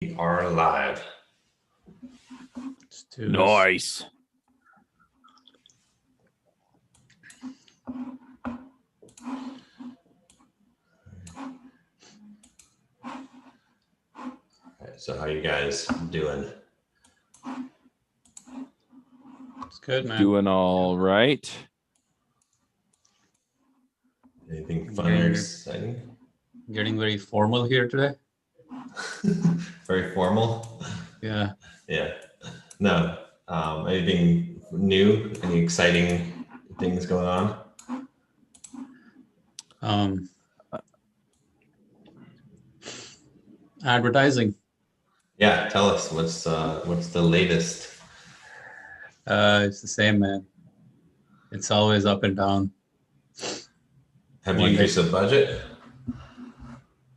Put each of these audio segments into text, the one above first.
We are live. Let's do this. Nice. So how you guys doing? It's good, man. Doing all right. Anything fun or exciting? Getting very formal here today. Very formal? Yeah. Yeah. No. Anything new? Any exciting things going on? Advertising. Yeah, tell us what's the latest? It's the same, man. It's always up and down. Have you increased the budget?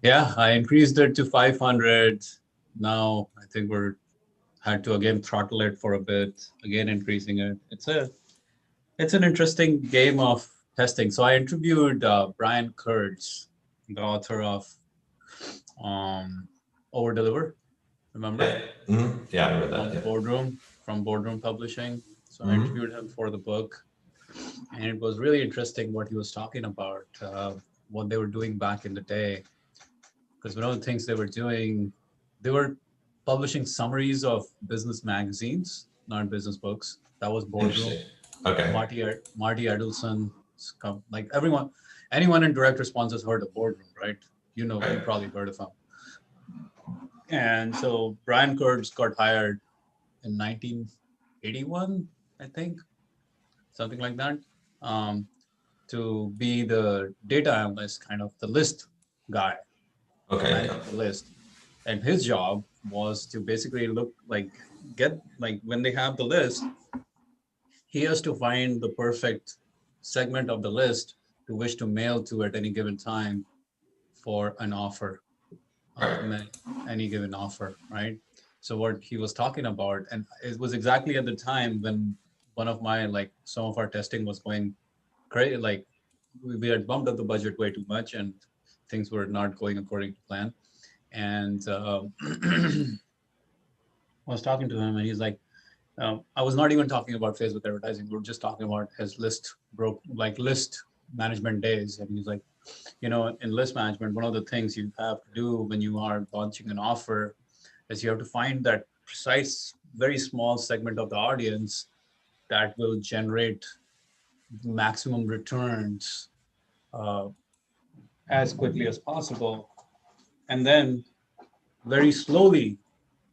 Yeah, I increased it to 500. Now I think we're had to again throttle it for a bit, again increasing it. It's an interesting game of testing. So I interviewed Brian Kurtz, the author of Over Deliver. Remember? Yeah, yeah, I read that. From Boardroom Publishing. So I interviewed him for the book, and it was really interesting what he was talking about, what they were doing back in the day. Because one of the things they were doing, they were publishing summaries of business magazines, not business books. That was Boardroom. Okay. Marty Edelson, like anyone in direct response has heard of Boardroom, right? You know, you probably heard of him. And so Brian Kurtz got hired in 1981, I think, something like that, to be the data analyst, kind of the list guy. Okay. The list. And his job was to basically when they have the list, he has to find the perfect segment of the list to which to mail to at any given time for an offer. Any given offer, right? So what he was talking about, and it was exactly at the time when one of my, some of our testing was going crazy, like we had bumped up the budget way too much and things were not going according to plan. And I was talking to him and he's like, I was not even talking about Facebook advertising. We were just talking about his list management days. And he's like, in list management, one of the things you have to do when you are launching an offer is you have to find that precise, very small segment of the audience that will generate maximum returns as quickly as possible. And then very slowly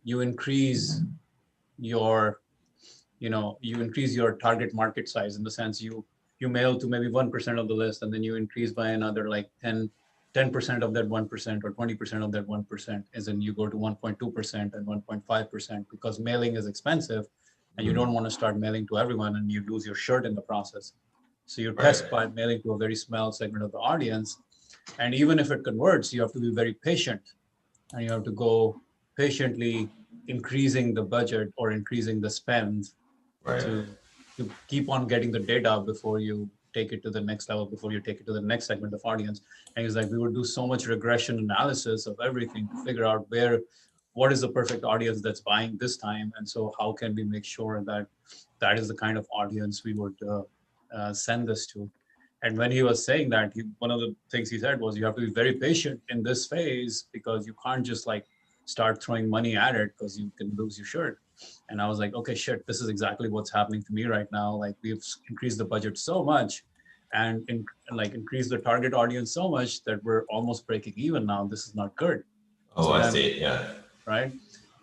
you increase your target market size, in the sense you mail to maybe 1% of the list, and then you increase by another like 10% of that 1% or 20% of that 1%, as in you go to 1.2% and 1.5%, because mailing is expensive and you don't want to start mailing to everyone and you lose your shirt in the process. So you test by mailing to a very small segment of the audience. And even if it converts, you have to be very patient, and you have to go patiently increasing the budget or increasing the spend to keep on getting the data before you take it to the next level, before you take it to the next segment of audience. And it's like we would do so much regression analysis of everything to figure out what is the perfect audience that's buying this time, and so how can we make sure that that is the kind of audience we would send this to. And when he was saying that, one of the things he said was, you have to be very patient in this phase, because you can't just start throwing money at it, because you can lose your shirt. And I was like, okay, shit, this is exactly what's happening to me right now. Like, we've increased the budget so much and increased the target audience so much that we're almost breaking even now. This is not good. I see. Yeah. Right.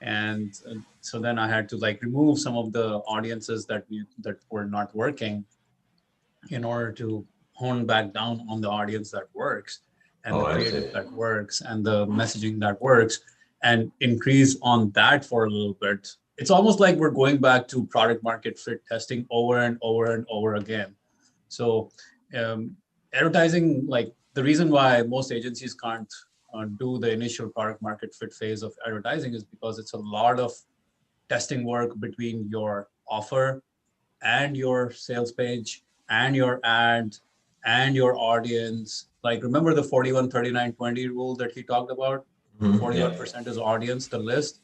And so then I had to remove some of the audiences that were not working, in order to hone back down on the audience that works, and the creative that works, and the messaging that works, and increase on that for a little bit. It's almost like we're going back to product market fit testing over and over and over again. So advertising, the reason why most agencies can't do the initial product market fit phase of advertising is because it's a lot of testing work between your offer and your sales page and your ad and your audience. Remember the 41-39-20 rule that he talked about? 41% is audience, the list.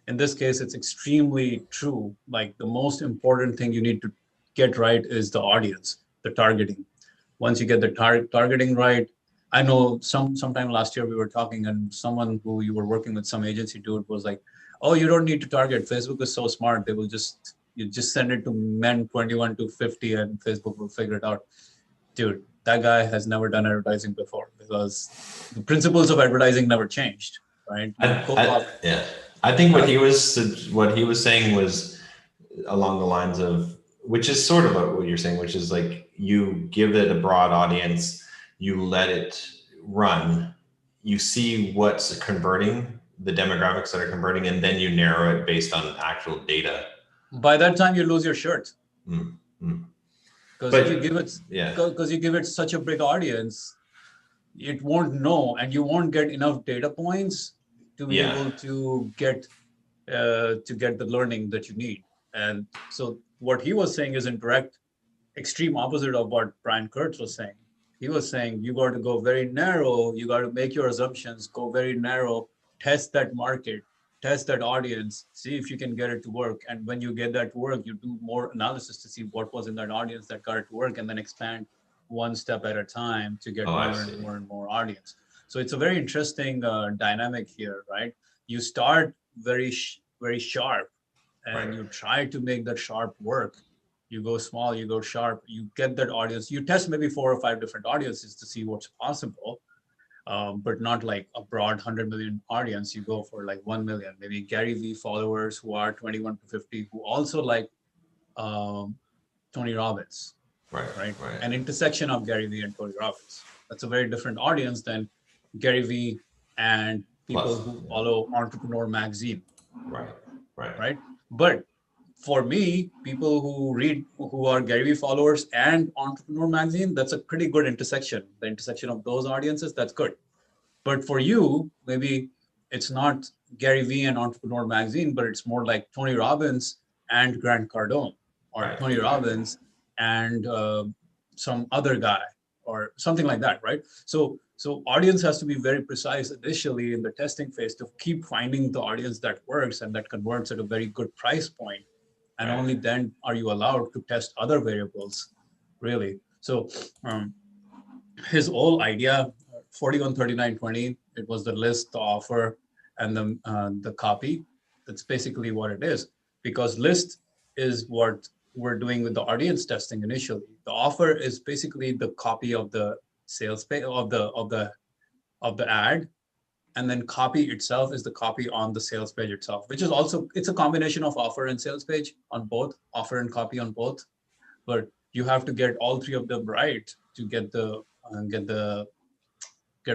In this case, it's extremely true. Like the most important thing you need to get right is the audience, the targeting. Once you get the targeting right, I know sometime last year we were talking and someone who you were working with, some agency dude was like, oh, you don't need to target. Facebook is so smart. You just send it to men 21 to 50 and Facebook will figure it out. Dude, that guy has never done advertising before because the principles of advertising never changed, right? Yeah, I think Huh? what he was saying was along the lines of, which is sort of what you're saying, which is like you give it a broad audience, you let it run, you see what's converting, the demographics that are converting, and then you narrow it based on actual data. By that time, you lose your shirt. Because if you give it, because you give it such a big audience, it won't know, and you won't get enough data points to be able to get the learning that you need. And so what he was saying is in direct extreme opposite of what Brian Kurtz was saying. He was saying you got to go very narrow, you got to make your assumptions, go very narrow, test that market, test that audience, see if you can get it to work. And when you get that to work, you do more analysis to see what was in that audience that got it to work, and then expand one step at a time to get more and more and more audience. So it's a very interesting dynamic here, right? You start very sharp, and you try to make that sharp work. You go small, you go sharp, you get that audience. You test maybe 4 or 5 different audiences to see what's possible, but not like a broad 100 million audience. You go for like 1 million, maybe Gary Vee followers who are 21 to 50, who also like Tony Robbins, right? An intersection of Gary Vee and Tony Robbins. That's a very different audience than Gary Vee and people who follow Entrepreneur Magazine. Right. But for me, people who are Gary Vee followers and Entrepreneur Magazine, that's a pretty good intersection. The intersection of those audiences, that's good. But for you, maybe it's not Gary Vee and Entrepreneur Magazine, but it's more like Tony Robbins and Grant Cardone, or Tony Robbins and some other guy, or something like that, right? So audience has to be very precise initially in the testing phase to keep finding the audience that works and that converts at a very good price point. And only then are you allowed to test other variables, really. So his whole idea, 41, 39, 20, it was the list, the offer, and the copy. That's basically what it is, because list is what we're doing with the audience testing initially. The offer is basically the copy of the sales page of the ad, and then copy itself is the copy on the sales page itself, which is also, it's a combination of offer and sales page on both, offer and copy on both. But you have to get all 3 of them right to get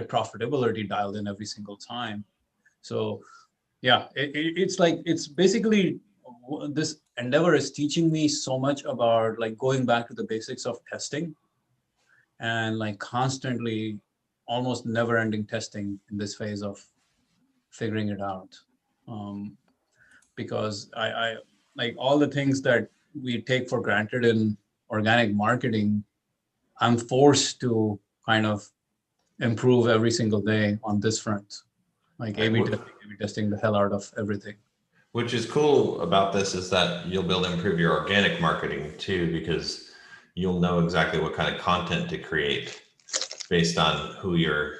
profitability dialed in every single time. So yeah, it's basically, this endeavor is teaching me so much about like going back to the basics of testing and like constantly, almost never ending testing in this phase of figuring it out. Because I like all the things that we take for granted in organic marketing, I'm forced to kind of improve every single day on this front, like A/B testing the hell out of everything. Which is cool about this is that you'll be able to improve your organic marketing too, because you'll know exactly what kind of content to create based on who your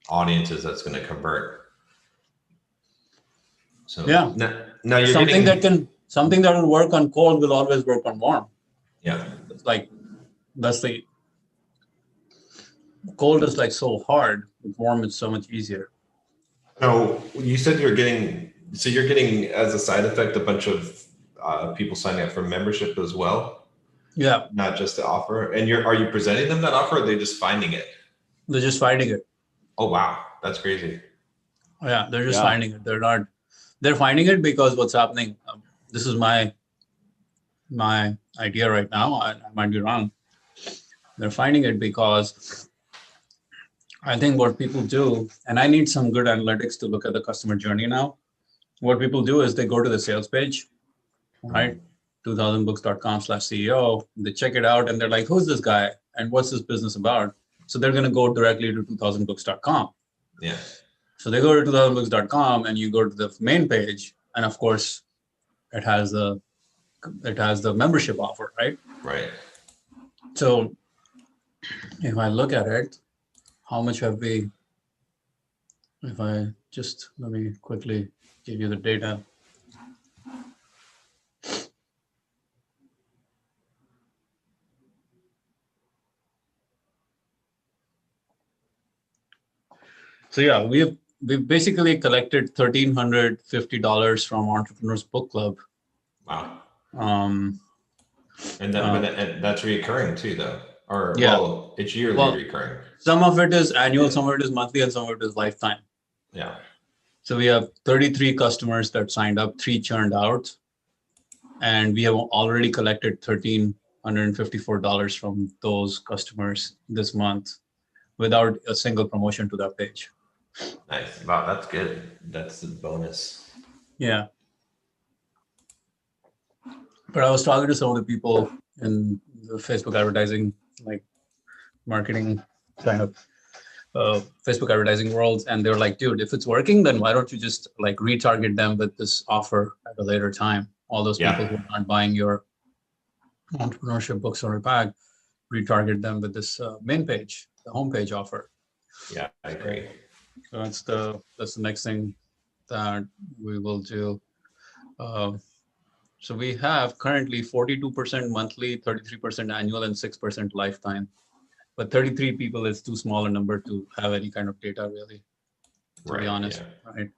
audience is that's going to convert. So yeah, now you're something that will work on cold will always work on warm. Yeah, it's like that's the cold is like so hard. With warm, it's so much easier. So you said you're getting as a side effect a bunch of people signing up for membership as well. Yeah, not just the offer. And are you presenting them that offer, or are they just finding it? They're just finding it. Oh wow, that's crazy. Yeah, they're just finding it. They're finding it because what's happening. This is my idea right now. I might be wrong. They're finding it because I think what people do, and I need some good analytics to look at the customer journey now. What people do is they go to the sales page, right? 2000books.com/CEO. They check it out and they're like, who's this guy? And what's this business about? So they're going to go directly to 2000books.com. Yeah. So they go to 2000books.com and you go to the main page, and of course it has the membership offer, right? Right. So if I look at it, how much have we, if I just, let me quickly give you the data. So yeah, we've basically collected $1,350 from Entrepreneurs Book Club. Wow. Um, And that's recurring too, though. Or yeah. well, it's yearly recurring. Some of it is annual, some of it is monthly, and some of it is lifetime. Yeah. So we have 33 customers that signed up, 3 churned out, and we have already collected $1,354 from those customers this month without a single promotion to that page. Nice. Wow, that's good. That's the bonus. Yeah. But I was talking to some of the people in the Facebook advertising, like marketing kind of Facebook advertising world, and they were like, dude, if it's working, then why don't you just like retarget them with this offer at a later time? All those people who are not buying your entrepreneurship books or pack, retarget them with this main page, the homepage offer. Yeah, I agree. So that's the next thing that we will do. So we have currently 42% monthly, 33% annual, and 6% lifetime. But 33 people is too small a number to have any kind of data, really, to be honest, right?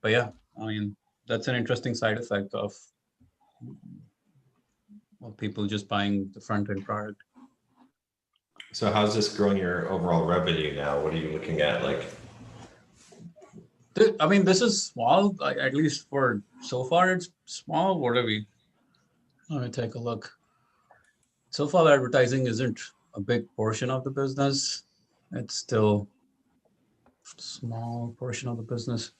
But yeah, I mean, that's an interesting side effect of people just buying the front-end product. So how's this growing your overall revenue now? What are you looking at? Like, I mean, this is small, like, at least for so far, it's small. What are we? Let me take a look. So far, advertising isn't a big portion of the business. It's still a small portion of the business.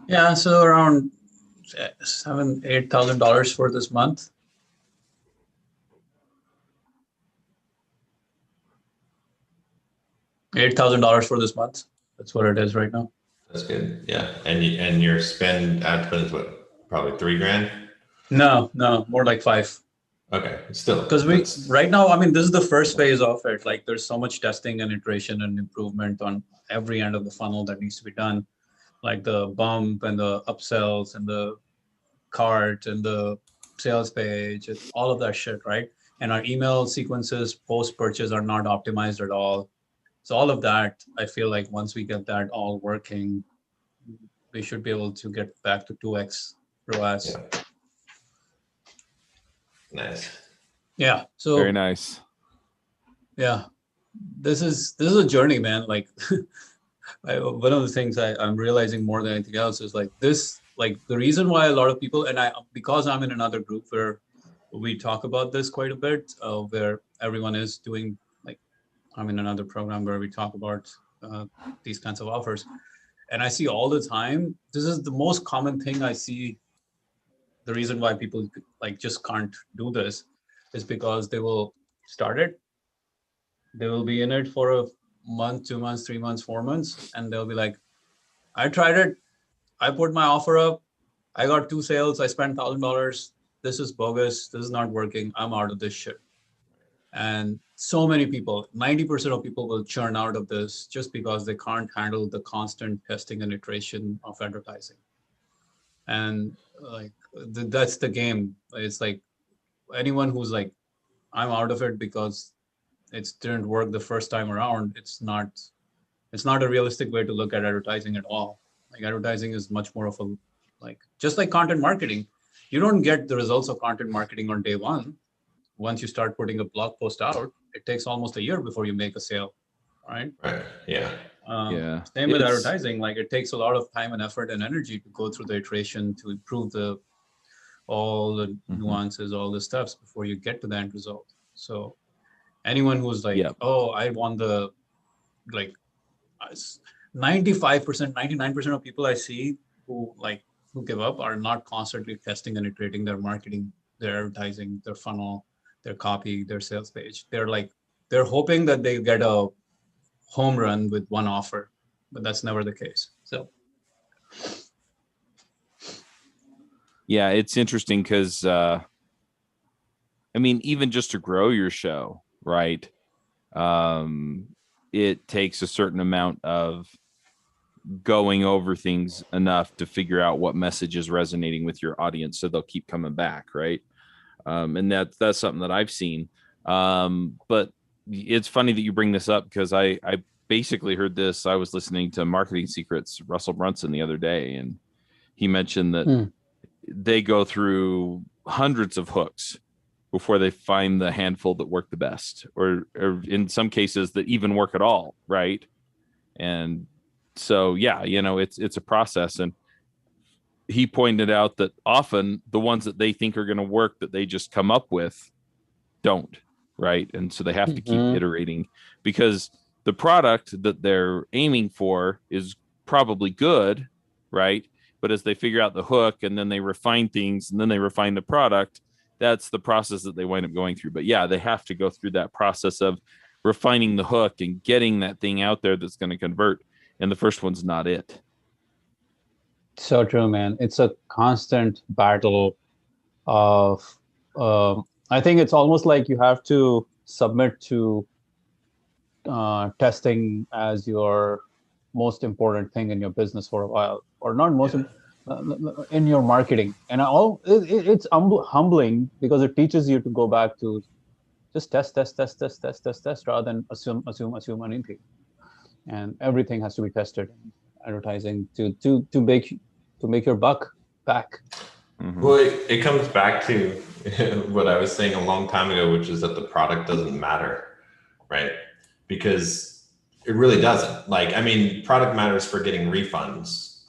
Yeah, so around $8,000 for this month. $8,000 for this month. That's what it is right now. That's good. Yeah, and your spend ad spend is what, probably $3,000? No, more like 5. Okay, still. Because right now, I mean, this is the first phase of it. Like, there's so much testing and iteration and improvement on every end of the funnel that needs to be done, like the bump and the upsells and the cart and the sales page, all of that shit, right? And our email sequences post-purchase are not optimized at all. So all of that, I feel like once we get that all working, we should be able to get back to 2x ROAS. Yeah. Nice. Yeah. So very nice. Yeah, this is a journey, man. Like, one of the things I'm realizing more than anything else is like this, like the reason why a lot of people, and because I'm in another group where we talk about this quite a bit, where everyone is doing, like, I'm in another program where we talk about these kinds of offers. And I see all the time, this is the most common thing I see. The reason why people like just can't do this is because they will start it. They will be in it for a month, 2 months, 3 months, 4 months, and they'll be like, I tried it. I put my offer up. I got 2 sales. I spent $1,000. This is bogus. This is not working. I'm out of this shit. And so many people, 90% of people will churn out of this just because they can't handle the constant testing and iteration of advertising. And like, that's the game. It's like anyone who's like, I'm out of it because it didn't work the first time around. It's not a realistic way to look at advertising at all. Like, advertising is much more of a, like, just like content marketing. You don't get the results of content marketing on day one. Once you start putting a blog post out, it takes almost a year before you make a sale, right? Right. Yeah. Same with advertising. Like, it takes a lot of time and effort and energy to go through the iteration to improve the all the nuances, all the steps before you get to the end result. So anyone who's like, oh, I want the, like 95%, 99% of people I see who give up are not constantly testing and iterating their marketing, their advertising, their funnel, their copy, their sales page. They're hoping that they get a home run with one offer, but that's never the case. So yeah, it's interesting because I mean, even just to grow your show, right? It takes a certain amount of going over things enough to figure out what message is resonating with your audience, so they'll keep coming back, right? And that's something that I've seen. But it's funny that you bring this up, because I basically heard this. I was listening to Marketing Secrets, Russell Brunson, the other day, and he mentioned that they go through hundreds of hooks before they find the handful that work the best, or in some cases that even work at all, right? And so, yeah, you know, it's a process. And he pointed out that often the ones that they think are going to work, that they just come up with, don't, right? And so they have to keep iterating, because the product that they're aiming for is probably good, right? But as they figure out the hook, and then they refine things, and then they refine the product, that's the process that they wind up going through. But yeah, they have to go through that process of refining the hook and getting that thing out there that's going to convert. And the first one's not it. So true, man. It's a constant battle of, I think it's almost like you have to submit to testing as your most important thing in your business for a while, or not most in your marketing. And it's humbling, because it teaches you to go back to just test, rather than assume anything. And everything has to be tested in advertising to make your buck back. Well, it comes back to what I was saying a long time ago, which is that the product doesn't matter, right? Because it really doesn't. Like, I mean, product matters for getting refunds,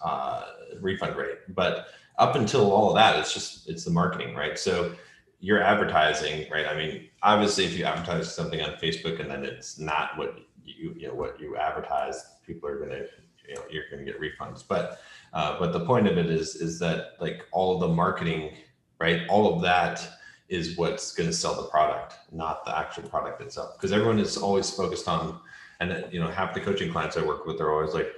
refund rate, but up until all of that, it's the marketing, right? So you're advertising, right? I mean, obviously, if you advertise something on Facebook and then it's not what you advertised, people are gonna, you're gonna get refunds. But the point of it is that, like, all of the marketing, right? All of that is what's going to sell the product, not the actual product itself. Because everyone is always focused on, and half the coaching clients I work with are always like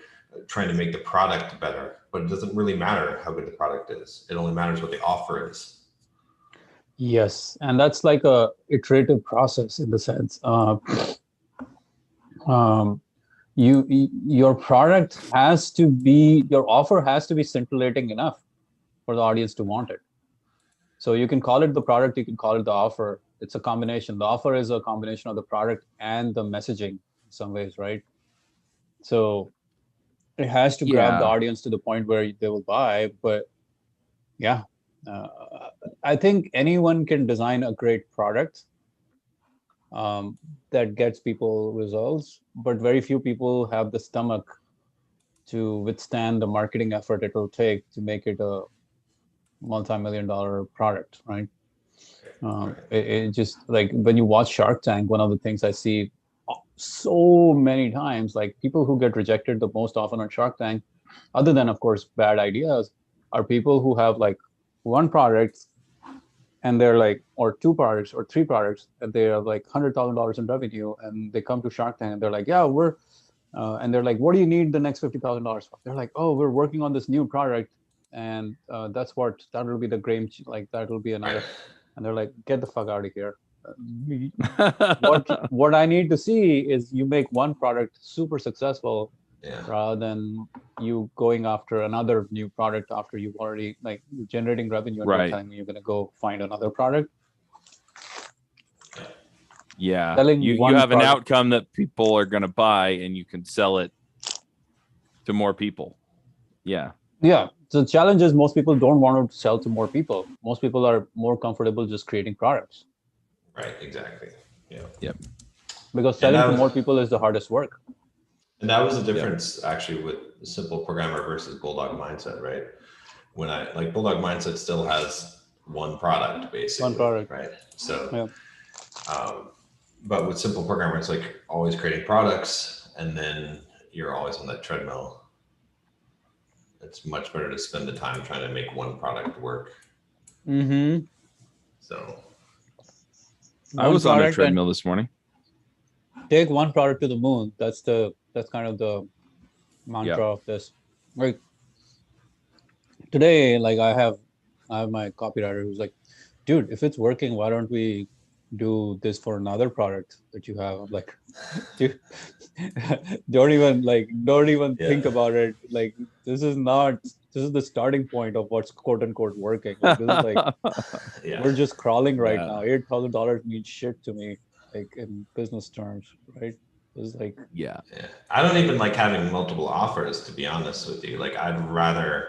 trying to make the product better, but it doesn't really matter how good the product is. It only matters what the offer is. Yes, and that's like a iterative process in the sense. Your product has to be, your offer has to be scintillating enough for the audience to want it. So you can call it the product, you can call it the offer. It's a combination. The offer is a combination of the product and the messaging in some ways, right? So it has to grab the audience to the point where they will buy. But yeah, I think anyone can design a great product that gets people results, but very few people have the stomach to withstand the marketing effort it will take to make it a multi-million-dollar product, right? It just, like, when you watch Shark Tank, one of the things I see so many times, like, people who get rejected the most often on Shark Tank, other than, of course, bad ideas, are people who have like one product and they're like, or two products or three products, and they have like $100,000 in revenue, and they come to Shark Tank and they're like, yeah, we're, and they're like, what do you need the next $50,000 for? They're like, oh, we're working on this new product, and that will be the game, like that will be another. And they're like, get the fuck out of here. What I need to see is you make one product super successful, rather than you going after another new product after you've already, like, generating revenue, and you're telling me you're going to go find another product. Yeah, you have an outcome that people are going to buy, and you can sell it to more people. Yeah. So the challenge is most people don't want to sell to more people. Most people are more comfortable just creating products. Right, exactly. Yeah. Yep. Because selling to more people is the hardest work. And that was the difference actually with SimpleProgrammer versus Bulldog Mindset, right? When Bulldog Mindset still has one product basically. One product. Right. So, Yeah. But with SimpleProgrammer, it's like always creating products, and then you're always on that treadmill. It's much better to spend the time trying to make one product work. Mm-hmm. So I was on a treadmill this morning. Take one product to the moon. That's kind of the mantra of this. Like today, like I have my copywriter who's like, dude, if it's working, why don't we do this for another product that you have? I'm like, dude, don't even think about it. Like this is the starting point of what's quote unquote working. Like this is like we're just crawling right now. $8,000 means shit to me, like in business terms, right? It's like yeah. I don't even like having multiple offers, to be honest with you. Like I'd rather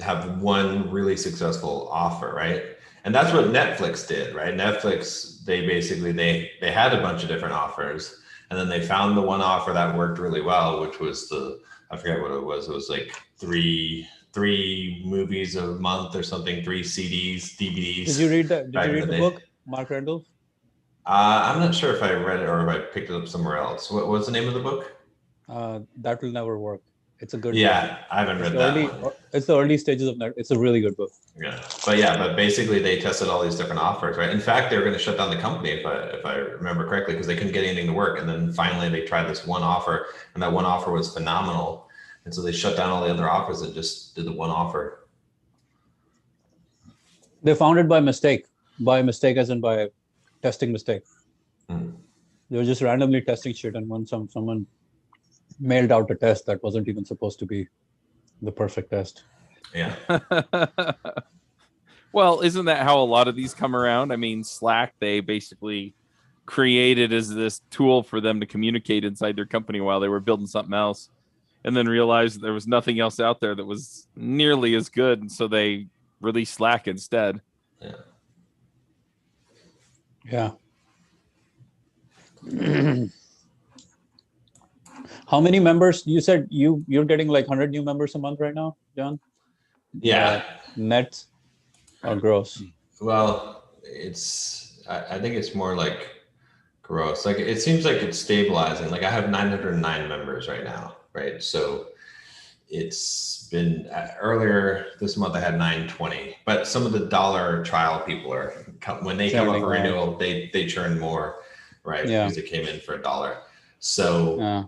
have one really successful offer, right? And that's what Netflix did, right? Netflix, they basically they had a bunch of different offers, and then they found the one offer that worked really well, which was I forget what it was. It was like three movies a month or something, 3 CDs, DVDs. Did you read that? Did you read the book, Mark Randall? I'm not sure if I read it or if I picked it up somewhere else. What's the name of the book? That Will Never Work. It's a good book. I haven't read that one. It's the early stages of It's a really good book. Yeah, but basically they tested all these different offers, right? In fact, they were going to shut down the company if I remember correctly, because they couldn't get anything to work. And then finally they tried this one offer, and that one offer was phenomenal. And so they shut down all the other offers and just did the one offer. They found it by mistake as in by testing mistake. They were just randomly testing shit, and when someone mailed out a test that wasn't even supposed to be the perfect test. Yeah. Well, isn't that how a lot of these come around? I mean, Slack, they basically created as this tool for them to communicate inside their company while they were building something else, and then realized there was nothing else out there that was nearly as good, and so they released Slack instead. Yeah. How many members? You said you're getting like 100 new members a month right now, John? Yeah. Net or gross? Well, I think it's more like gross. Like it seems like it's stabilizing. Like I have 909 members right now, right? So it's been earlier this month I had 920, but some of the dollar trial people are, when they come up for renewal, they churn more, right? Because they came in for $1. So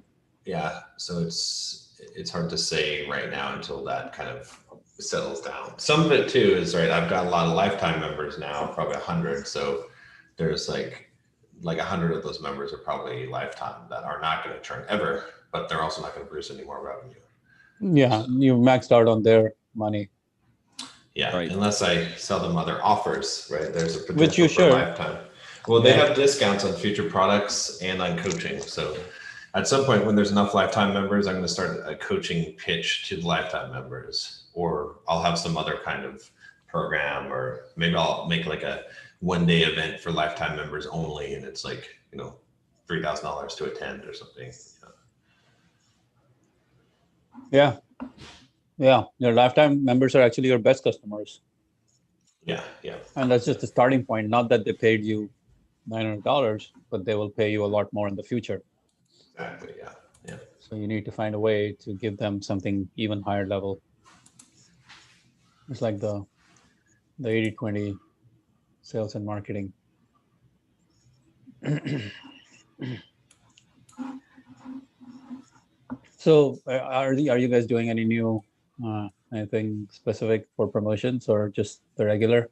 so it's hard to say right now until that kind of settles down. Some of it too is, right, I've got a lot of lifetime members now, probably 100. So there's like 100 of those members are probably lifetime that are not going to churn ever, but they're also not going to produce any more revenue. Yeah, you maxed out on their money. Yeah, right. Unless I sell them other offers, right? There's a potential which you for lifetime. Well, they have discounts on future products and on coaching. So at some point when there's enough lifetime members, I'm going to start a coaching pitch to the lifetime members, or I'll have some other kind of program, or maybe I'll make like a one-day event for lifetime members only. And it's like, $3,000 to attend or something. Yeah. Your lifetime members are actually your best customers. Yeah. And that's just the starting point. Not that they paid you $900, but they will pay you a lot more in the future. Exactly. Yeah. So you need to find a way to give them something even higher level. It's like the 80-20 sales and marketing. So are you guys doing any new anything specific for promotions, or just the regular?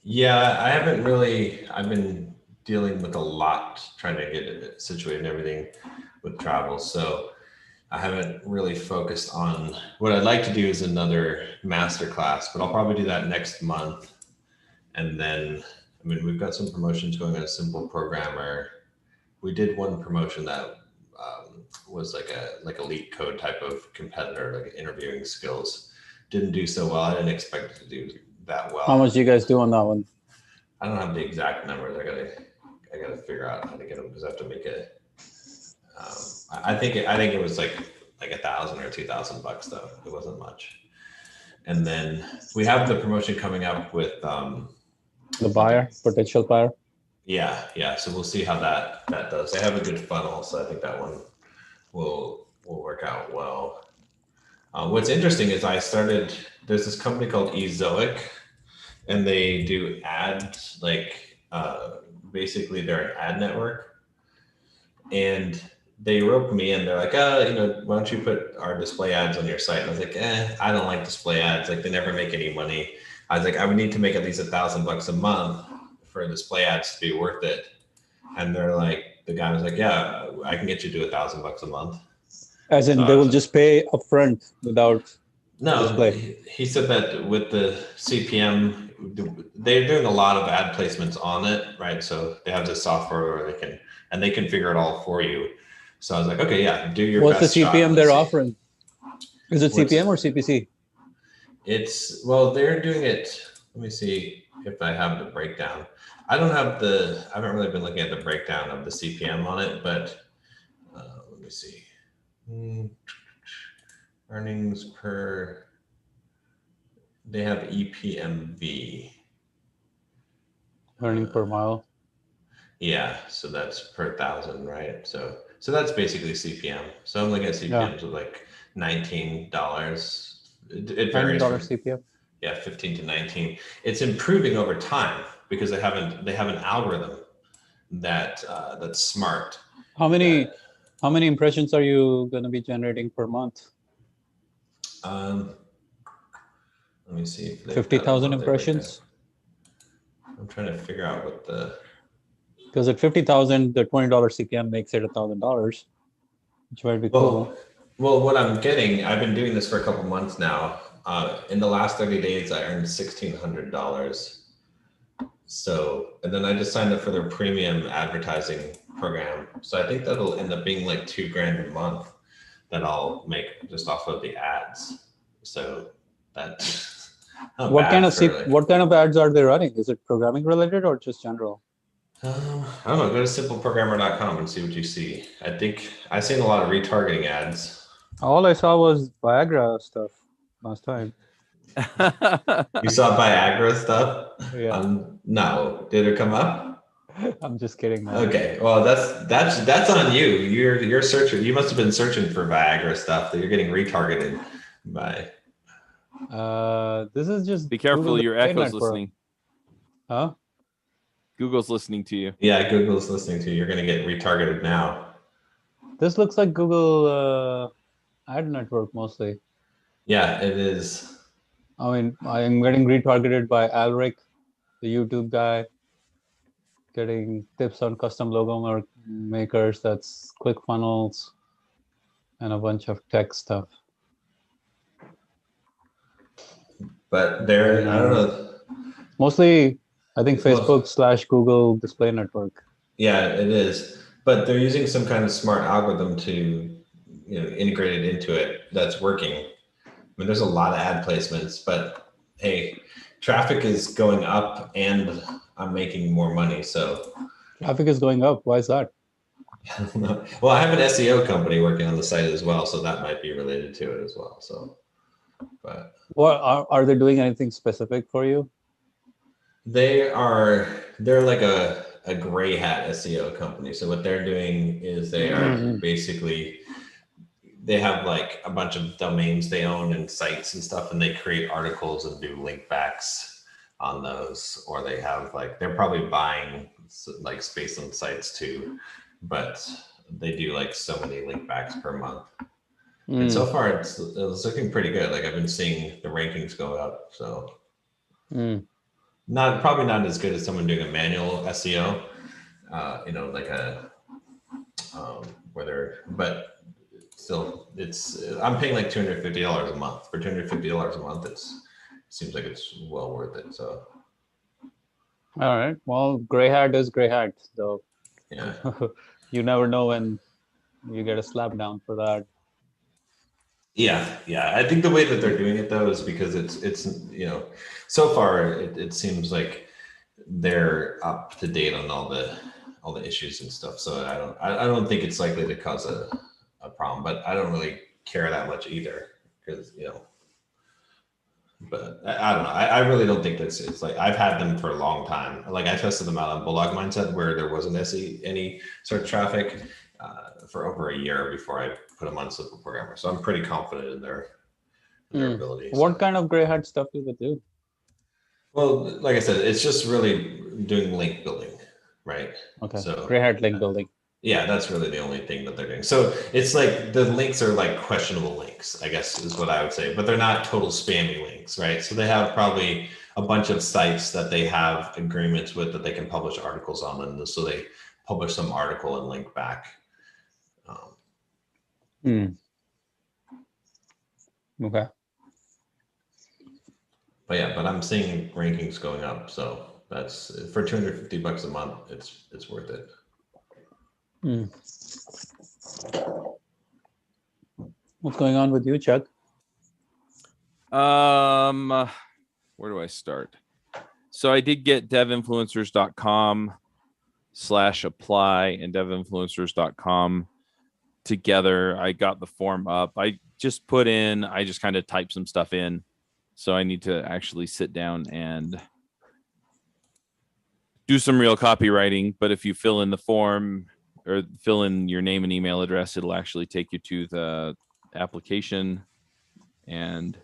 Yeah, I've been dealing with a lot, trying to get it situated and everything with travel. So I haven't really focused on, what I'd like to do is another masterclass, but I'll probably do that next month. And then, we've got some promotions going on SimpleProgrammer. We did one promotion that was like a leak code type of competitor, like interviewing skills. Didn't do so well. I didn't expect it to do that well. How much do you guys do on that one? I don't have the exact numbers. I gotta figure out how to get them, because I have to make it. I think it was like $1,000 or $2,000 though. It wasn't much. And then we have the promotion coming up with The buyer, potential buyer. yeah. So we'll see how that does. They have a good funnel, so I think that one will work out well. What's interesting is there's this company called Ezoic, and they do ads, like basically they're an ad network. And they roped me in. They're like, why don't you put our display ads on your site? And I was like, I don't like display ads. Like, they never make any money. I was like, I would need to make at least $1,000 a month for display ads to be worth it. And they're like, the guy was like, yeah, I can get you to $1,000 a month. As in, they will just pay upfront without no display. He said that with the CPM, they're doing a lot of ad placements on it, right? So they have this software where they can figure it all for you. So I was like, okay, yeah, do your What's best the CPM shot. they're offering? Is it CPM or CPC? They're doing it. Let me see if I have the breakdown. I haven't really been looking at the breakdown of the CPM on it, but let me see. Earnings per, they have EPMV. Earning per mile. Yeah, so that's per 1,000, right? So that's basically CPM. So I'm looking at CPMs of like $19. It varies $19 from, CPM. yeah, 15 to 19. It's improving over time because they have an algorithm that's smart. How many impressions are you going to be generating per month? Let me see if 50,000 impressions. I'm trying to figure out what because at 50,000, the $20 CPM makes it $1,000, which might be cool. Well, what I'm getting, I've been doing this for a couple months now. In the last 30 days, I earned $1,600. So, and then I just signed up for their premium advertising program. So I think that'll end up being like $2,000 a month that I'll make just off of the ads. So that's what kind of ads are they running? Is it programming related or just general? I don't know. Go to SimpleProgrammer.com and see what you see. I think I've seen a lot of retargeting ads. All I saw was Viagra stuff last time. You saw Viagra stuff? Yeah. No. Did it come up? I'm just kidding, man. Okay. Well, that's on you. You're searching. You must have been searching for Viagra stuff that you're getting retargeted by. This is just. Be careful. Google your echo's listening. Huh? Google's listening to you. Yeah, Google's listening to you. You're going to get retargeted now. This looks like Google ad network mostly. Yeah, it is. I mean, I am getting retargeted by Alric, the YouTube guy, getting tips on custom logo makers. That's ClickFunnels and a bunch of tech stuff. But I don't know. Mostly, I think Facebook/Google display network. Yeah, it is. But they're using some kind of smart algorithm to, integrate it into it that's working. I mean, there's a lot of ad placements, but hey, traffic is going up and I'm making more money. So traffic is going up. Why is that? I don't know. Well, I have an SEO company working on the site as well, so that might be related to it as well. So, but are they doing anything specific for you? They're like a gray hat SEO company. So what they're doing is they are basically, they have like a bunch of domains they own and sites and stuff, and they create articles and do link backs on those, or they have like, they're probably buying like space on sites too, but they do like so many link backs per month. And so far it's looking pretty good. Like I've been seeing the rankings go up. So probably not as good as someone doing a manual SEO, like but still I'm paying like $250 a month. For $250 a month, it seems like it's well worth it. So. All right. Well, gray hat is gray hat, though. Yeah. You never know when you get a slap down for that. Yeah. I think the way that they're doing it though is because it's so far it seems like they're up to date on all the issues and stuff. So I don't think it's likely to cause a problem, but I don't really care that much either because But I don't know. I really don't think that's it's like I've had them for a long time. Like I tested them out on Bulldog Mindset where there wasn't any sort of traffic for over a year before I put them on SimpleProgrammer. So I'm pretty confident in their ability. What So. kind of gray hat stuff do they do? Well, like I said, it's just really doing link building, right? Okay. So Gray hat link building. yeah, that's really the only thing that they're doing. So it's like the links are like questionable links, I guess is what I would say, but they're not total spammy links, right? So they have probably a bunch of sites that they have agreements with that they can publish articles on, and so they publish some article and link back. Okay. But yeah, but I'm seeing rankings going up, so that's for $250 a month. It's worth it. What's going on with you, Chuck? Where do I start? So I did get devinfluencers.com/apply and devinfluencers.com together. I got the form up. I just kind of typed some stuff in. So I need to actually sit down and do some real copywriting. But if you fill in the form or fill in your name and email address, it'll actually take you to the application and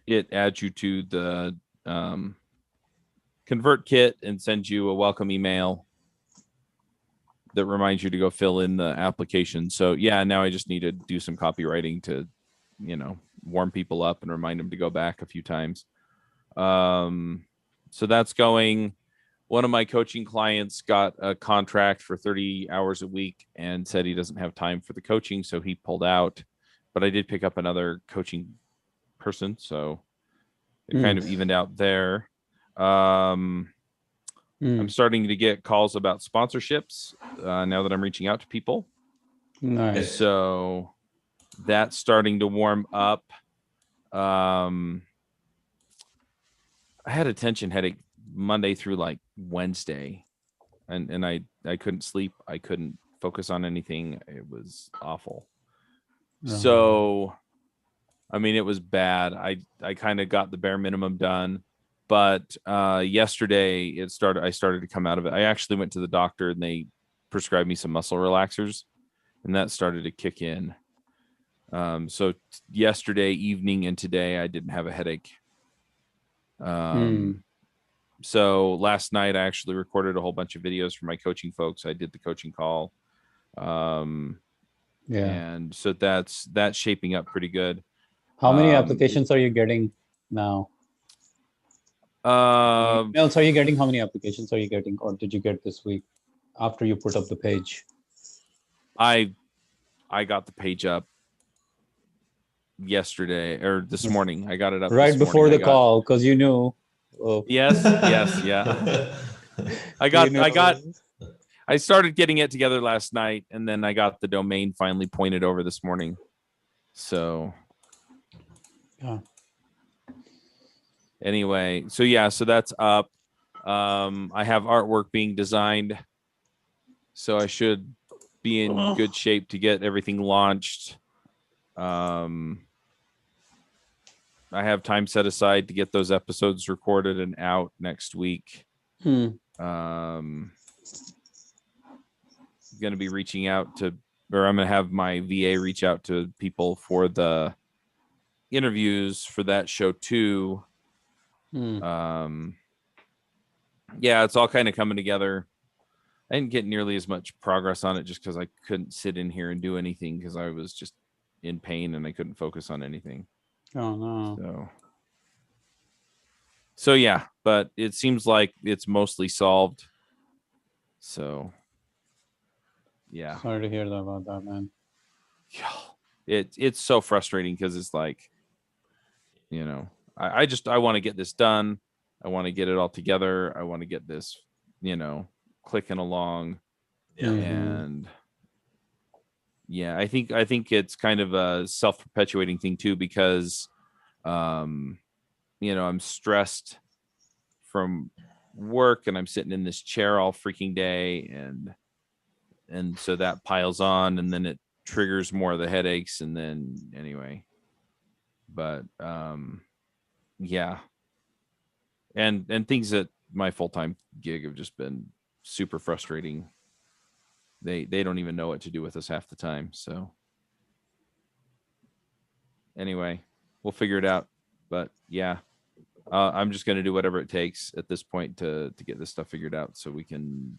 it adds you to the convert kit and sends you a welcome email that reminds you to go fill in the application. So yeah, now I just need to do some copywriting to, warm people up and remind them to go back a few times. So that's going. One of my coaching clients got a contract for 30 hours a week and said he doesn't have time for the coaching, so he pulled out. But I did pick up another coaching person, so it kind of evened out there. I'm starting to get calls about sponsorships now that I'm reaching out to people. Nice. So that's starting to warm up. I had a tension headache Monday through like Wednesday, and I couldn't sleep. I couldn't focus on anything. It was awful. So, I mean, it was bad. I kind of got the bare minimum done, but yesterday I started to come out of it. I actually went to the doctor and they prescribed me some muscle relaxers, and that started to kick in. So yesterday evening and today I didn't have a headache. So last night I actually recorded a whole bunch of videos for my coaching folks. I did the coaching call. And so that's shaping up pretty good. How many applications are you getting now? Emails are you getting? How many applications are you getting, or did you get this week after you put up the page? I got the page up yesterday or this morning. I got it up right before the call because you knew. Oh. Yes, yeah. I started getting it together last night, and then I got the domain finally pointed over this morning. So anyway, so that's up. I have artwork being designed, so I should be in good shape to get everything launched. I have time set aside to get those episodes recorded and out next week. I'm going to be reaching out to, or I'm going to have my VA reach out to people for the interviews for that show too. Yeah, it's all kind of coming together. I didn't get nearly as much progress on it just because I couldn't sit in here and do anything because I was just in pain and I couldn't focus on anything. Oh no. So yeah, but it seems like it's mostly solved. So yeah. Sorry to hear about that, man. It's so frustrating because it's like, I want to get this done. I want to get it all together. I want to get this, clicking along. Yeah. And yeah, I think it's kind of a self-perpetuating thing too, because I'm stressed from work and I'm sitting in this chair all freaking day, and so that piles on, and then it triggers more of the headaches, and then anyway. But yeah. And things at my full-time gig have just been super frustrating. They don't even know what to do with us half the time. So anyway, we'll figure it out. But yeah, I'm just going to do whatever it takes at this point to get this stuff figured out so we can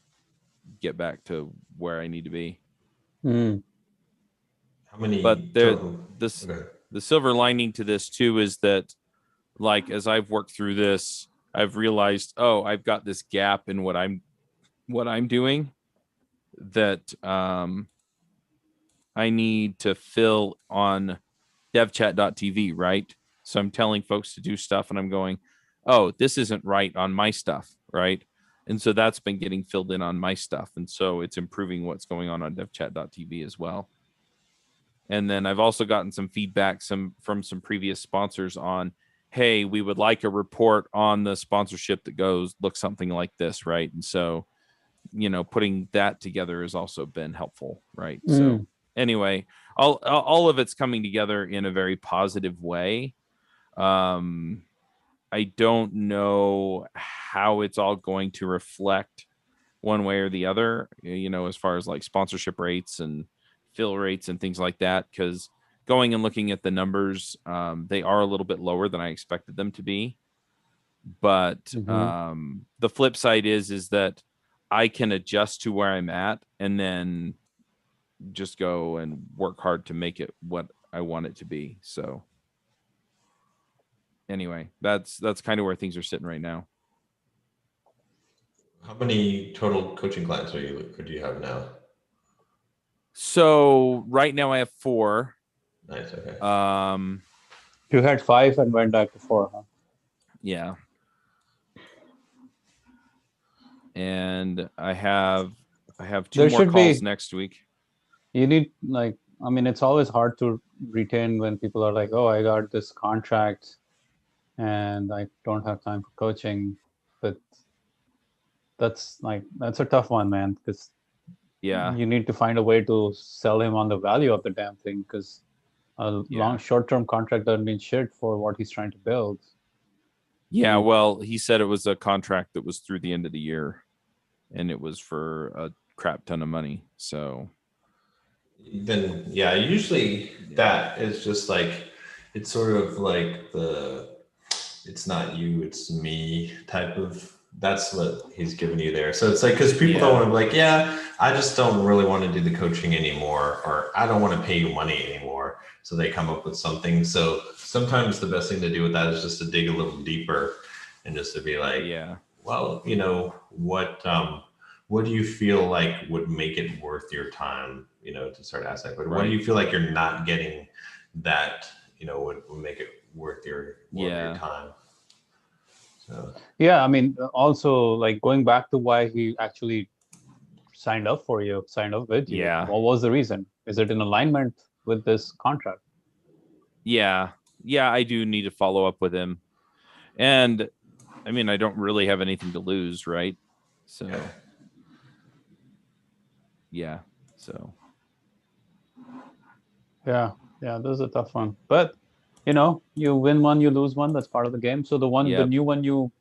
get back to where I need to be. Mm. How many But total? the silver lining to this too is that, like, as I've worked through this, I've realized, oh, I've got this gap in what I'm doing that I need to fill on devchat.tv, right? So I'm telling folks to do stuff and I'm going, oh, this isn't right on my stuff, right? And so that's been getting filled in on my stuff. And so it's improving what's going on devchat.tv as well. And then I've also gotten some feedback from some previous sponsors on, hey, we would like a report on the sponsorship that looks something like this, right? And so, putting that together has also been helpful, right? So anyway, all of it's coming together in a very positive way. I don't know how it's all going to reflect one way or the other, as far as like sponsorship rates and fill rates and things like that, because going and looking at the numbers, they are a little bit lower than I expected them to be. But the flip side is that I can adjust to where I'm at and then just go and work hard to make it what I want it to be. So anyway, that's kind of where things are sitting right now. How many total coaching clients do you have now? So right now I have 4. Nice. Okay. You had 5 and went back to 4, huh? Yeah. And I have 2 more calls next week. You need, it's always hard to retain when people are like, oh, I got this contract and I don't have time for coaching. But that's a tough one, man, because you need to find a way to sell him on the value of the damn thing, because a long short-term contract doesn't mean shit for what he's trying to build. Yeah, well, he said it was a contract that was through the end of the year, and it was for a crap ton of money. So then, yeah, usually that is just like, it's sort of like it's not you, it's me type of, that's what he's giving you there. So it's like, because people don't want to be like, yeah, I just don't really want to do the coaching anymore, or I don't want to pay you money anymore. So they come up with something. So sometimes the best thing to do with that is just to dig a little deeper and just to be like, well, what do you feel like would make it worth your time, to start asking, but what do you feel like you're not getting that, would make it worth your time? So. Yeah, I mean, also like going back to why he actually signed up with you. What was the reason? Is it in alignment with this contract? Yeah, I do need to follow up with him. And I mean, I don't really have anything to lose, right? So yeah. This is a tough one, but you win one, you lose one. That's part of the game. So the new one you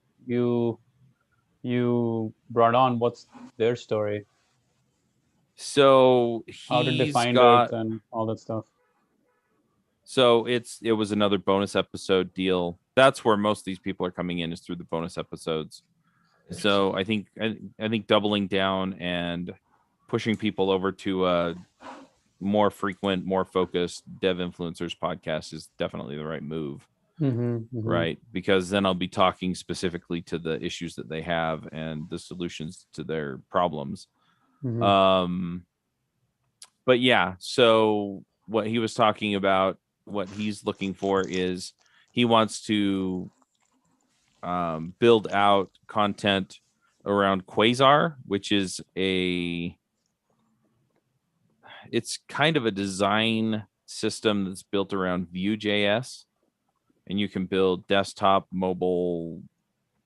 brought on, what's their story? So how did they find it and all that stuff? So it was another bonus episode deal. That's where most of these people are coming in, is through the bonus episodes. So I think doubling down and pushing people over to a more frequent, more focused Dev Influencers podcast is definitely the right move. Right? Because then I'll be talking specifically to the issues that they have and the solutions to their problems. But yeah, so what he was talking about, what he's looking for is he wants to build out content around Quasar, which is it's kind of a design system that's built around Vue.js, and you can build desktop, mobile,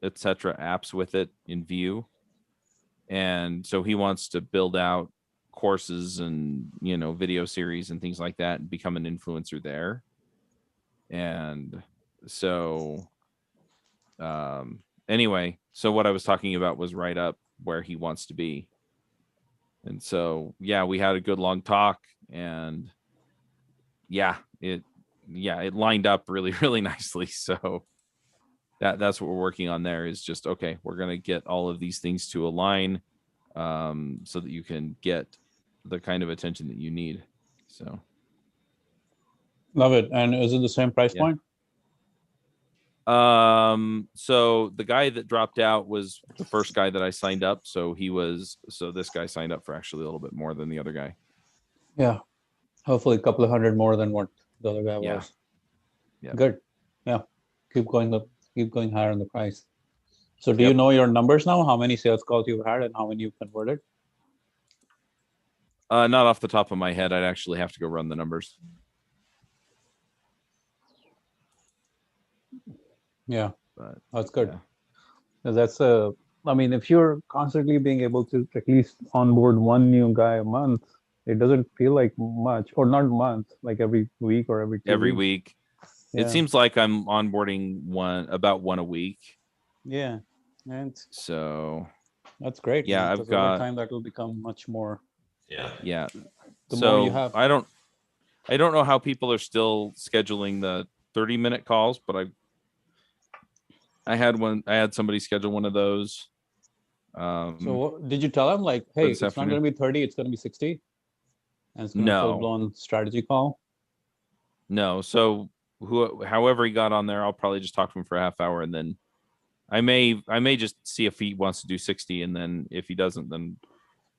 etc. apps with it in Vue. And so he wants to build out courses and video series and things like that and become an influencer there. And so Anyway, so what I was talking about was right up where he wants to be. And so, yeah, we had a good long talk, and it lined up really, really nicely. So that's what we're working on there, is just, okay, we're going to get all of these things to align, so that you can get the kind of attention that you need. So Love it. And is it the same price point? So the guy that dropped out was the first guy that I signed up. So this guy signed up for actually a little bit more than the other guy. Yeah. Hopefully a couple of hundred more than what the other guy was. Yeah. Good. Yeah. Keep going higher on the price. So do you know your numbers now? How many sales calls you've had and how many you've converted? Not off the top of my head. I'd actually have to go run the numbers. Yeah, but that's good. That's I mean, if you're constantly being able to at least onboard one new guy a month, it doesn't feel like much, or not a month, like every week or every 2 week. Yeah. It seems like I'm onboarding about one a week. Yeah, and so that's great. Yeah, I've got over time that will become much more. Yeah. The so more you have. I don't know how people are still scheduling the 30-minute calls, but I had somebody schedule one of those. So did you tell them, like, hey, it's not going to be 30, it's going to be 60? And it's going to be a full-blown strategy call? No. So however he got on there, I'll probably just talk to him for a half hour, and then I may just see if he wants to do 60, and then if he doesn't, then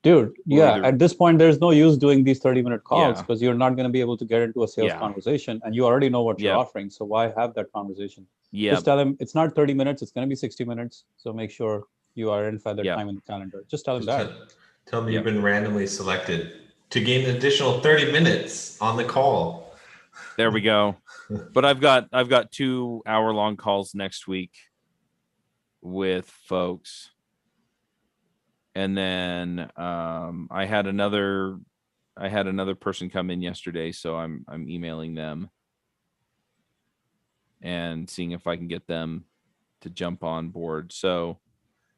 dude, at this point there's no use doing these 30-minute calls, because you're not going to be able to get into a sales conversation, and you already know what you're offering. So why have that conversation? Just tell him it's not 30 minutes, it's going to be 60 minutes. So make sure you identify that time in the calendar. Just tell him that. Tell him you've been randomly selected to gain an additional 30 minutes on the call. There we go. But I've got 2-hour-long calls next week with folks. And then I had another person come in yesterday, so I'm emailing them and seeing if I can get them to jump on board. So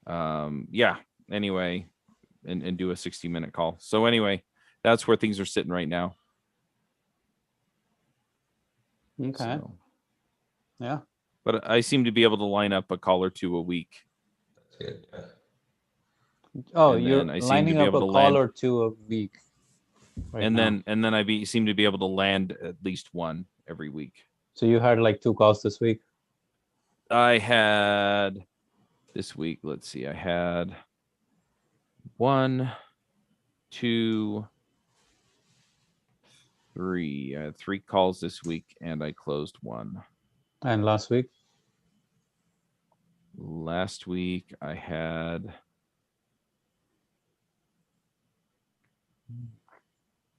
anyway, and do a 60-minute call. So anyway, that's where things are sitting right now. Okay. So, yeah. But I seem to be able to line up a call or two a week. That's good. Oh, you're lining up a call or two a week. And then I seem to be able to land at least one every week. So you had like 2 calls this week? I had this week, let's see, I had 1, 2, 3. I had 3 calls this week, and I closed 1. And last week? Last week I had,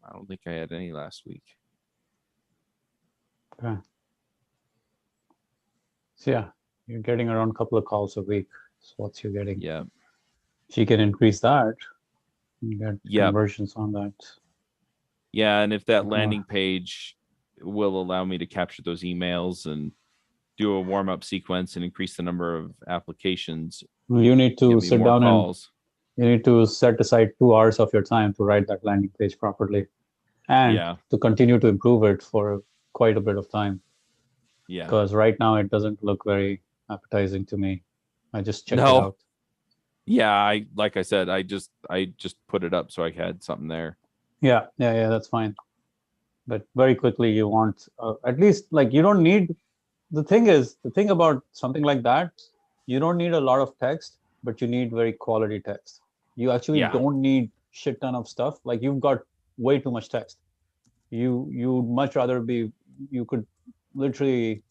I don't think I had any last week. Okay. So yeah, you're getting around a couple of calls a week. So what you're getting. Yeah. If you can increase that, you get conversions on that. Yeah, and if that landing page will allow me to capture those emails and do a warm-up sequence and increase the number of applications, you need to sit down and you need to set aside 2 hours of your time to write that landing page properly, and to continue to improve it for quite a bit of time. Yeah, because right now it doesn't look very appetizing to me. I just checked it out. Yeah, like I said, I just put it up so I had something there. Yeah, that's fine. But very quickly you want at least, like, you don't need, the thing about something like that, you don't need a lot of text, but you need very quality text. You actually don't need shit ton of stuff. Like, you've got way too much text. You'd much rather you could literally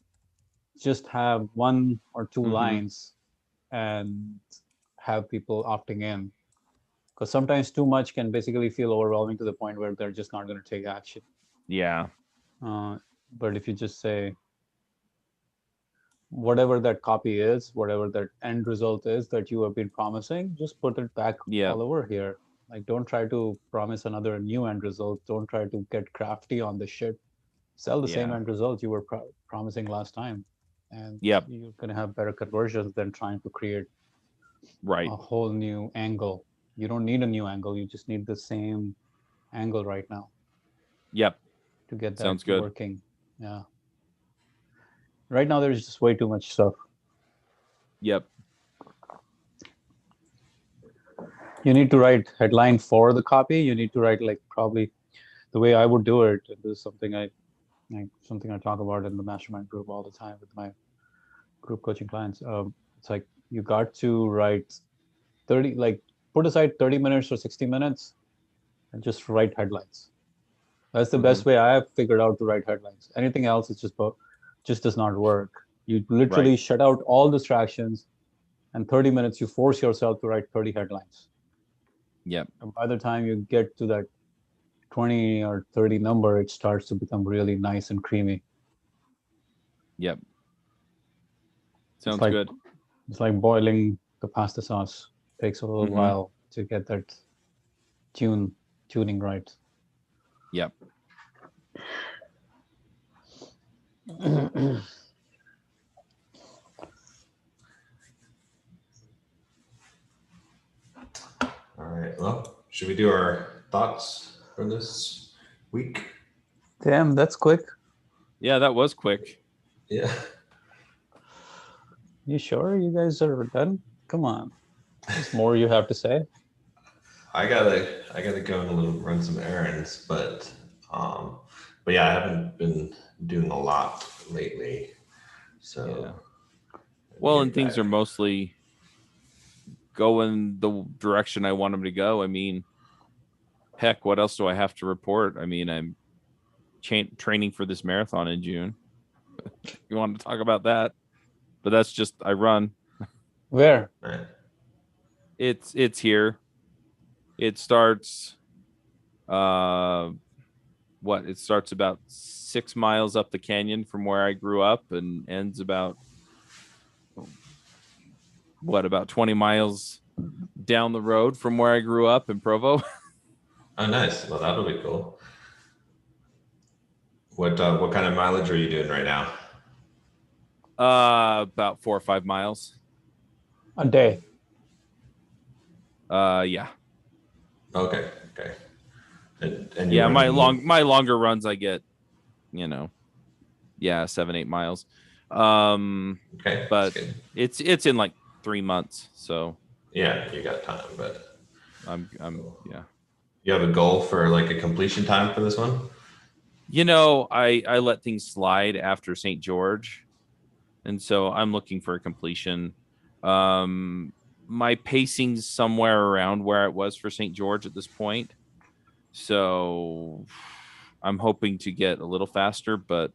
just have 1 or 2 lines and have people opting in, because sometimes too much can basically feel overwhelming to the point where they're just not going to take action. But if you just say whatever that copy is, whatever that end result is that you have been promising, just put it back all over here. Like, don't try to promise another new end result. Don't try to get crafty on the shit. Sell the same end result you were promising last time. and Yep. you're going to have better conversions than trying to create Right. a whole new angle. You don't need a new angle. You just need the same angle right now Yep. to get that Sounds good. working. Yeah. Right now, there's just way too much stuff. Yep. You need to write headline for the copy. You need to write like probably the way I would do it. This is something I talk about in the mastermind group all the time with my group coaching clients. It's like you got to write 30, like put aside 30 minutes or 60 minutes and just write headlines. That's the best way I have figured out to write headlines. Anything else is just does not work. You literally shut out all distractions, and 30 minutes you force yourself to write 30 headlines. Yep. And by the time you get to that 20 or 30 number, it starts to become really nice and creamy. Yep. Sounds like, good. It's like boiling the pasta sauce. It takes a little while to get that tuning right. Yep. All right. Well, should we do our thoughts for this week? Damn, that's quick. Yeah, that was quick. Yeah. You sure you guys are done? Come on. There's more you have to say. I gotta go and run some errands, but yeah, I haven't been doing a lot lately. So yeah. Well, and things are mostly going the direction I want them to go. I mean, heck, what else do I have to report? I mean, I'm training for this marathon in June. You want to talk about that? But that's just I run. Where? It's here. It starts it starts about 6 miles up the canyon from where I grew up and ends about about 20 miles down the road from where I grew up in Provo. Oh, nice. Well, that'll be cool. What kind of mileage are you doing right now? About 4 or 5 miles a day. Yeah. Okay. And yeah, my longer runs I get, 7-8 miles. Okay. But it's in like 3 months, so yeah, you got time. But I'm yeah. You have a goal for like a completion time for this one? I let things slide after St. George, and so I'm looking for a completion. My pacing's somewhere around where it was for St. George at this point, so I'm hoping to get a little faster, but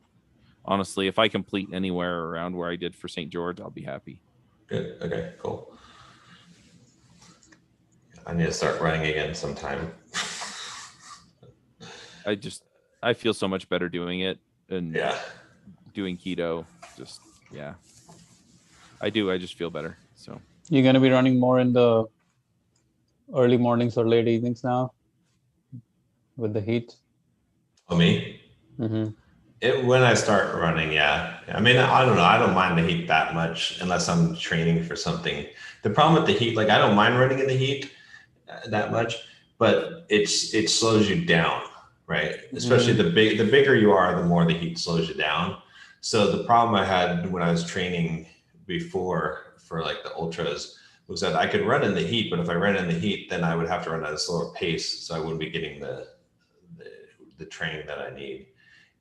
honestly, if I complete anywhere around where I did for St. George, I'll be happy. Good. Okay, cool. I need to start running again sometime. I feel so much better doing it and doing keto. I just feel better. So you're going to be running more in the early mornings or late evenings now with the heat? Oh, me? When I start running, yeah. I mean, I don't know. I don't mind the heat that much unless I'm training for something. The problem with the heat, like I don't mind running in the heat that much, but it slows you down, right? Especially the bigger you are, the more the heat slows you down. So the problem I had when I was training before for like the ultras was that I could run in the heat, but if I ran in the heat, then I would have to run at a slower pace. So I wouldn't be getting the training that I need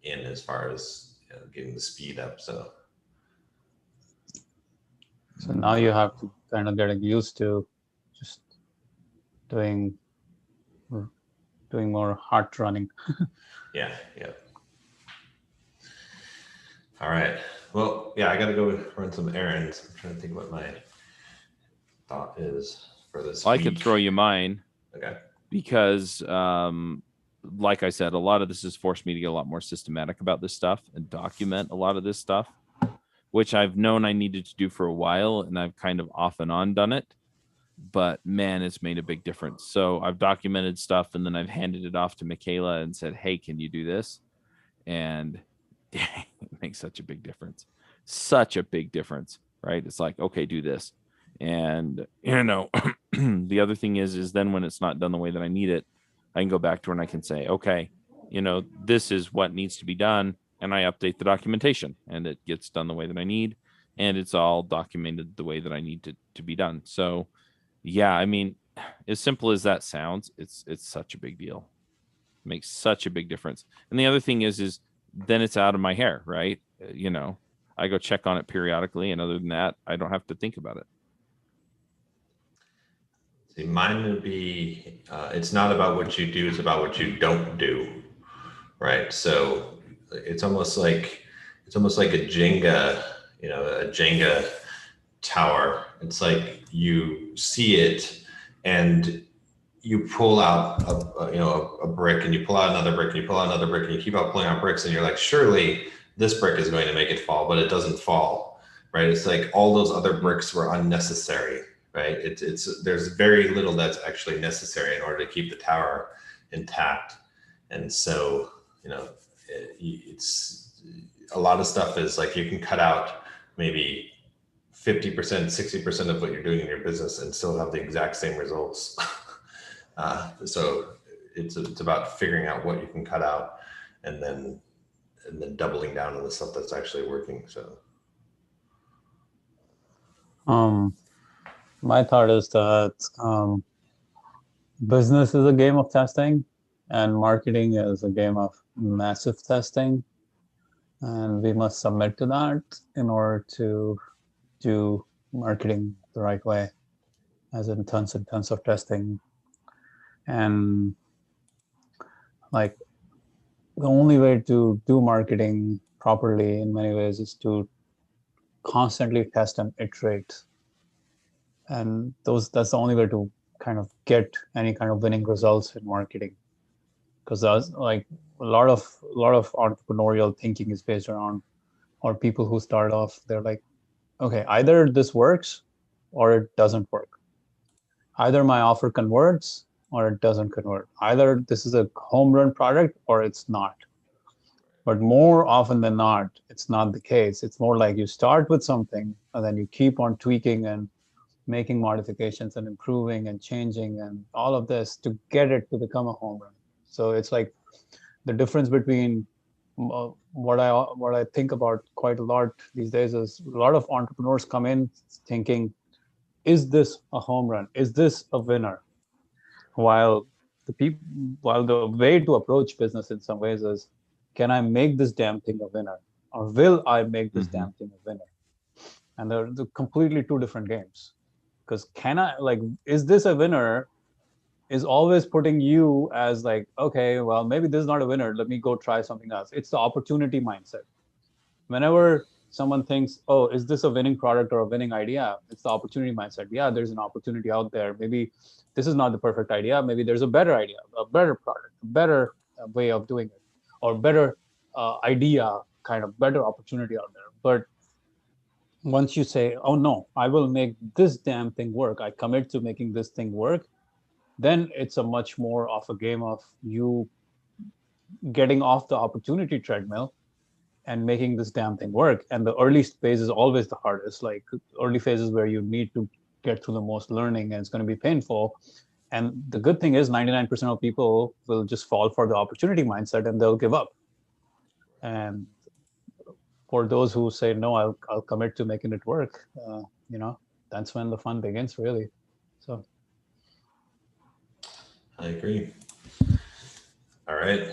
in as far as getting the speed up. So now you have to kind of get used to just doing more hard running. yeah. All right. Well, yeah, I got to go run some errands. I'm trying to think what my thought is for this week. I could throw you mine. Okay. Because like I said, a lot of this has forced me to get a lot more systematic about this stuff and document a lot of this stuff, which I've known I needed to do for a while, and I've kind of off and on done it. But man, it's made a big difference. So I've documented stuff, and then I've handed it off to Michaela and said, hey, can you do this? And it makes such a big difference. such a big difference, right? It's like, okay, do this. And, the other thing is then when it's not done the way that I need it, I can go back to her and I can say, okay, this is what needs to be done. And I update the documentation and it gets done the way that I need. And it's all documented the way that I need to be done. So yeah, I mean, as simple as that sounds, it's such a big deal. It makes such a big difference. And the other thing is then it's out of my hair, right? I go check on it periodically. And other than that, I don't have to think about it. See, mine would be, it's not about what you do, it's about what you don't do, right? So it's almost like a Jenga, a Jenga tower. It's like you see it and you pull out a brick, and you pull out another brick, and you pull out another brick, and you keep on pulling out bricks, and you're like, surely this brick is going to make it fall, but it doesn't fall, right? It's like all those other bricks were unnecessary, right? It's there's very little that's actually necessary in order to keep the tower intact. And so, it's a lot of stuff is like you can cut out maybe 50%, 60% of what you're doing in your business and still have the exact same results. So it's about figuring out what you can cut out and then doubling down on the stuff that's actually working. So my thought is that business is a game of testing and marketing is a game of massive testing, and we must submit to that in order to do marketing the right way, as in tons and tons of testing. And like the only way to do marketing properly in many ways is to constantly test and iterate. And that's the only way to kind of get any kind of winning results in marketing. Because that's like a lot of entrepreneurial thinking is based around, or people who start off, they're like, okay, either this works or it doesn't work. Either my offer converts or it doesn't convert. Either this is a home run product or it's not. But more often than not, it's not the case. It's more like you start with something and then you keep on tweaking and making modifications and improving and changing and all of this to get it to become a home run. So it's like the difference between what I think about quite a lot these days is a lot of entrepreneurs come in thinking, is this a home run? Is this a winner? While the way to approach business in some ways is, can I make this damn thing a winner? Or will I make this damn thing a winner? And they're completely two different games. Because is this a winner is always putting you as like, okay, well, maybe this is not a winner. Let me go try something else. It's the opportunity mindset. Whenever someone thinks, oh, is this a winning product or a winning idea? It's the opportunity mindset. Yeah, there's an opportunity out there. Maybe this is not the perfect idea. Maybe there's a better idea, a better product, a better way of doing it, or better idea, kind of better opportunity out there. But once you say, oh no, I will make this damn thing work, I commit to making this thing work, then it's a much more of a game of you getting off the opportunity treadmill and making this damn thing work. And the early phase is always the hardest, like early phases where you need to get through the most learning and it's going to be painful. And the good thing is 99% of people will just fall for the opportunity mindset and they'll give up. And for those who say, no, I'll commit to making it work, that's when the fun begins, really. So I agree. All right.